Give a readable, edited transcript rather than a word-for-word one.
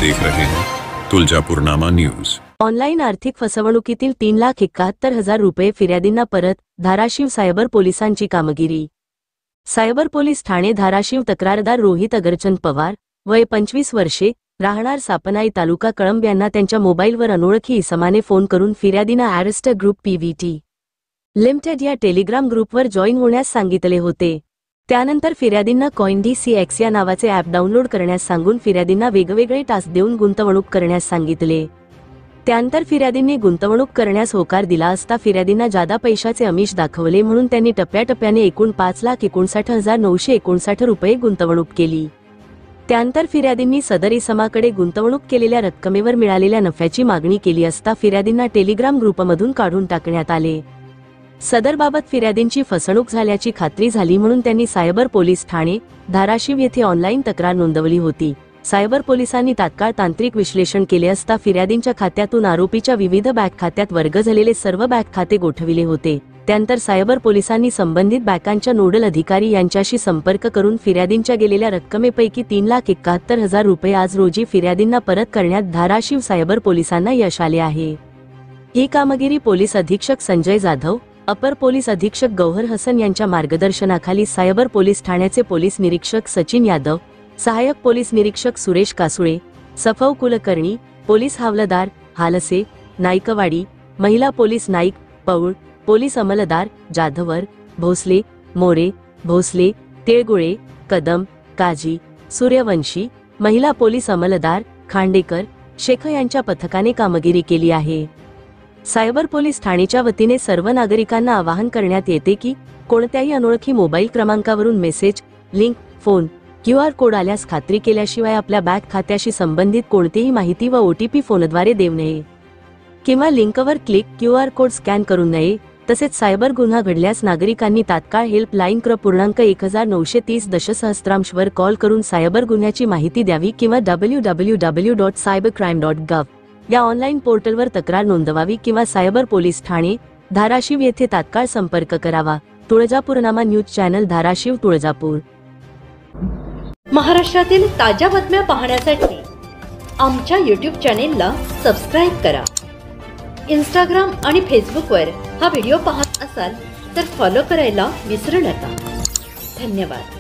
देख रहे हैं तुळजापूरनामा न्यूज। ऑनलाईन आर्थिक फसवणुकीतील 3,71,000 रुपये फिर्यादींना परत, धाराशिव सायबर पोलिसांची कामगिरी। सायबर पोलीस ठाणे धाराशिव तक्रारदार रोहित अगरचंद पवार, वय 25 वर्षे, राहणार सापनाई तालुका कळंब यांना त्यांच्या मोबाईलवर अनोळखी इसमाने फोन करून फिर्यादींना ॲरेस्टर ग्रुप पीव्हीटी लिमिटेड या टेलिग्राम ग्रुपवर जॉईन होण्यास सांगितले होते। त्यानंतर फिर्यादींना CoinDCX या नावाचे ॲप डाउनलोड करण्यास सांगून फिर्यादींना वेगवेगळे टास्क देऊन गुंतवणूक करण्यास सांगितले। त्यानंतर फिर्यादींनी गुंतवणूक करण्यास होकार दिला असता फिर्यादींना जादा पैशाचे आमिष दाखवले म्हणून त्यांनी टप्प्याटप्प्याने एकूण 5,59,959 रुपये गुंतवणूक केली। त्यानंतर फिर्यादींनी सदर इसमाकडे गुंतवणूक केलेल्या रक्कमेवर मिळालेल्या नफ्याची मागणी केली असता फिर्यादींना टेलिग्राम ग्रुपमधून काढून टाकण्यात आले। सदरबाबत फिर्यादींची फसवणूक झाल्याची खात्री झाली म्हणून त्यांनी सायबर पोलीस ठाणे धाराशिव येथे ऑनलाईन तक्रार नोंदवली होती। सायबर पोलिसांनी तात्काळ तांत्रिक विश्लेषण केले असता फिर्यादींच्या खात्यातून आरोपीच्या विविध बँक खात्यात वर्ग झालेले सर्व बँक खाते गोठविले होते। त्यानंतर सायबर पोलिसांनी संबंधित बँकांच्या नोडल अधिकारी यांच्याशी संपर्क करून फिर्यादींच्या गेलेल्या रक्कमेपैकी 3,71,000 रुपये आज रोजी फिर्यादींना परत करण्यात धाराशिव सायबर पोलिसांना यश आले आहे। ही कामगिरी पोलीस अधीक्षक संजय जाधव, अपर पोलीस अधीक्षक गौहर हसन यांच्या मार्गदर्शनाखाली सायबर पोलीस ठाण्याचे पोलीस निरीक्षक सचिन यादव, सहाय्यक पोलीस निरीक्षक सुरेश कासुळे, सफौ कुलकर्णी, पोलीस हवालदार हालसे, नाईकवाडी, महिला पोलीस नाईक पौळ, पोलीस अंमलदार जाधवर, भोसले, मोरे, भोसले, तिळगुळे, कदम, काजी, सूर्यवंशी, महिला पोलीस अंमलदार खांडेकर, शेख यांच्या पथकाने कामगिरी केली आहे। सायबर पोलीस ठाणेच्या वतीने सर्व नागरिकांना आवाहन करण्यात येते की कोणत्याही अनोळखी mobile क्रमांकावरून message, link, phone, QR code आल्यास खात्री केल्याशिवाय आपल्या बँक खात्याशी संबंधित कोणतीही माहिती व OTP फोनद्वारे देऊ नये किंवा लिंकवर क्लिक QR कोड स्कॅन करू नये। तसेच सायबर गुन्हा घडल्यास नागरिकांनी तात्काळ हेल्पलाईन क्रमांक 1930 वर कॉल करून सायबर गुन्ह्याची माहिती द्यावी किंवा www.cybercrime.gov या ऑनलाईन पोर्टलवर तक्रार नोंदवावी किंवा सायबर पोलीस ठाणे धाराशिव येथे तात्काळ संपर्क करावा। तुळजापूरनामा न्यूज चॅनल धाराशिव तुळजापूर। महाराष्ट्रातील ताज्या बातम्या पाहण्यासाठी आमच्या YouTube चॅनेलला सबस्क्राइब करा। Instagram आणि फेसबुकवर हा व्हिडिओ पाहत असाल तर फॉलो करायला विसरू नका। धन्यवाद।